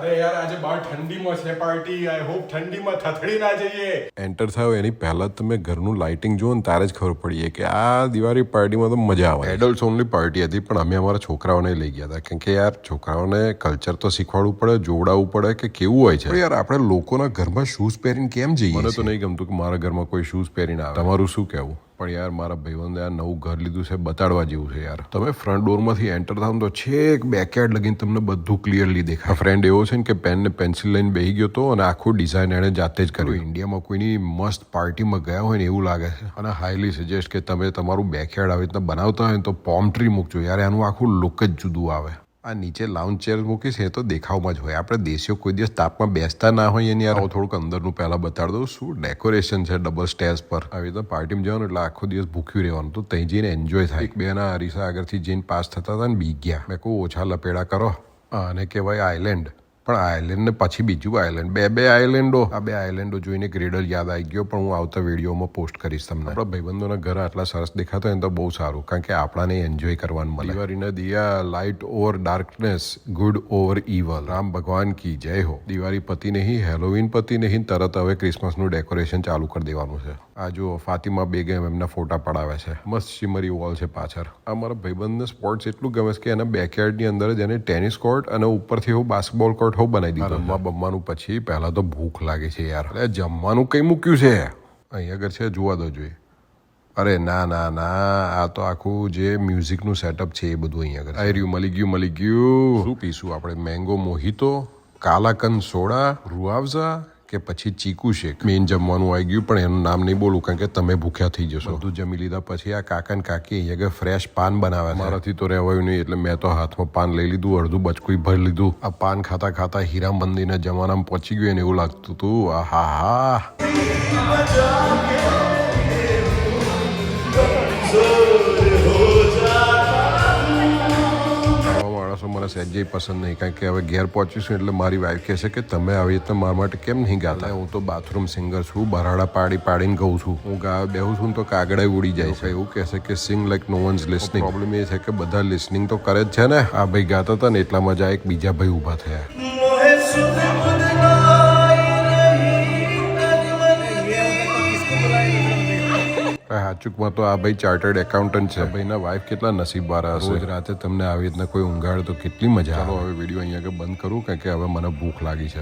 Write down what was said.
અરે યાર આજે બહાર ઠંડીમાં છે પાર્ટી. આઈ હોપ ઠંડીમાં થથડી ના જઈએ. એન્ટર થયો એની પહેલા તમે ઘરનું લાઇટિંગ જુઓ ને ત્યારે જ ખબર પડીએ કે આ દિવાળી પાર્ટીમાં તો મજા આવે. એડલ્ટ ઓનલી પાર્ટી હતી પણ અમે અમારા છોકરાઓને લઈ ગયા હતા કેમ કે યાર છોકરાઓને કલ્ચર તો શીખવાડવું પડે, જોવડાવવું પડે કે કેવું હોય છે. યાર આપણે લોકોના ઘરમાં શૂઝ પહેરીને કેમ જઈએ? મને તો નહીં ગમતું કે મારા ઘરમાં કોઈ શૂઝ પહેરીને આવે. તમારું શું કહેવું? પણ યાર મારા ભાઈબંધે આ નવું ઘર લીધું છે, બતાડવા જેવું છે યાર. તમે ફ્રન્ટ ડોરમાંથી એન્ટર થાવ તો છેક બેકયાર્ડ લગીને તમને બધું ક્લિયરલી દેખાય. ફ્રેન્ડ એવો છે ને કે પેન ને પેન્સિલ લઈને બેસી ગયો હતો અને આખું ડિઝાઇન એણે જાતે જ કર્યું. ઇન્ડિયામાં કોઈની મસ્ત પાર્ટીમાં ગયા હોય ને એવું લાગે છે. અને હાઈલી સજેસ્ટ કે તમે તમારું બેકયાર્ડ આવી રીતના બનાવતા હોય ને તો પોમ ટ્રી મૂકજો યાર, એનું આખું લુક જ જુદું આવે. આ નીચે લાઉન્જ ચેર મૂકીશ એ તો દેખાવમાં જ હોય. આપણે દેશીઓ કોઈ દિવસ તાપમાં બેસતા ના હોય એની યાર. થોડુંક અંદરનું પહેલા બતાડી દઉં શું ડેકોરેશન છે ડબલ સ્ટેજ પર. આવી રીતે પાર્ટીમાં જવાનું એટલે આખો દિવસ ભૂખ્યું રહેવાનું, તો ત્યાં જઈને એન્જોય થાય. એક બેના અરીસા આગળથી જઈને પાસ થતા હતા ને બી ગયા. મેં કહું ઓછા લપેડા કરો. આને કહેવાય આઈલેન્ડ. પણ આઈલેન્ડ ને પછી બીજું આઈલેન્ડ, બે આઈલેન્ડો. આ બે આઈલેન્ડો જોઈને ક્રેડલ યાદ આવી ગયો, પણ હું આવતા વિડીયોમાં પોસ્ટ કરીશ તમને. આપણા ભાઈબંધોના ઘર આટલા સરસ દેખાતા હોય ને તો બહુ સારું, કારણ કે આપણાને એન્જોય કરવાનું મળે. દિવાળીના diya, light over darkness, good over evil. Ram ભગવાન કી જય હો. દિવાળી પતિ નહીં, હેલોવીન પતિ નહીં, તરત હવે ક્રિસમસનું ડેકોરેશન ચાલુ કરી દેવાનું છે. આ જો ફાતિમા બેગમ એમના ફોટા પડાવે છે. મસ્ત શિમરી વોલ છે પાછળ. આ મારા ભાઈબંધને સ્પોર્ટ્સ એટલું ગમે છે કે એના બેકયાર્ડની અંદર જ એને ટેનિસ કોર્ટ અને ઉપરથી એવું બાસ્કેટબોલ કોર્ટ બનાવી દીધું. રમવાનું પછી પહેલા તો ભૂખ લાગે છે યાર. અરે જમવાનું કઈ મૂક્યું છે અહીંયા આગળ છે, જોવા દો જોઈએ. અરે ના આ તો આખું જે મ્યુઝિકનું સેટઅપ છે એ બધું અહીંયા આગળ. આઈ રહ્યું, મળી ગયું. શું પીશું આપણે? મેંગો મોહિતો, કાલાકંદ સોડા, રૂઆવઝા કે પછી ચીકુ શેક. મેઇન જમવાનું આવી ગયું પણ એનું નામ નહીં બોલું કારણ કે તમે ભૂખ્યા થઈ જશો. બધું જમી લીધા પછી આ કાકા ને કાકી અહીંયા આગળ ફ્રેશ પાન બનાવે. મારાથી તો રહેવાયું નહીં એટલે મેં તો હાથમાં પાન લઈ લીધું, અડધું બચકું ભરી લીધું. આ પાન ખાતા ખાતા હીરા મંદિરના જમાનામાં પહોંચી ગયું ને એવું લાગતું હતું. આહા. મને સહેજે પસંદ નહીં, કારણ કે હવે ઘેર પહોંચીશું એટલે મારી વાઈફ કહેશે કે તમે આવી રીતના મારા માટે કેમ નહીં ગાતા. હું તો બાથરૂમ સિંગર છું, બરાડા પાડીને ગાઉં છું. હું ગાવા બેહું છું તો કાગડા ઉડી જાય છે. એવું કહેશે કે સિંગ લાઈક નો વન્સ લિસનિંગ. પ્રોબ્લેમ એ છે કે બધા લિસનિંગ તો કરે જ છે ને. આ ભાઈ ગાતા હતા ને એટલા મજા એક બીજા ભાઈ ઊભા થયા. હાચુકમાં તો આ ભાઈ ચાર્ટર્ડ એકાઉન્ટન્ટ છે. ભાઈના વાઈફ કેટલા નસીબવાળા હશે. રોજ રાતે તમને આવી રીતના કોઈ ઊંઘાડે તો કેટલી મજા આવે. હવે વિડીયો અહીંયા બંધ કરું કારણ કે હવે મને ભૂખ લાગી છે.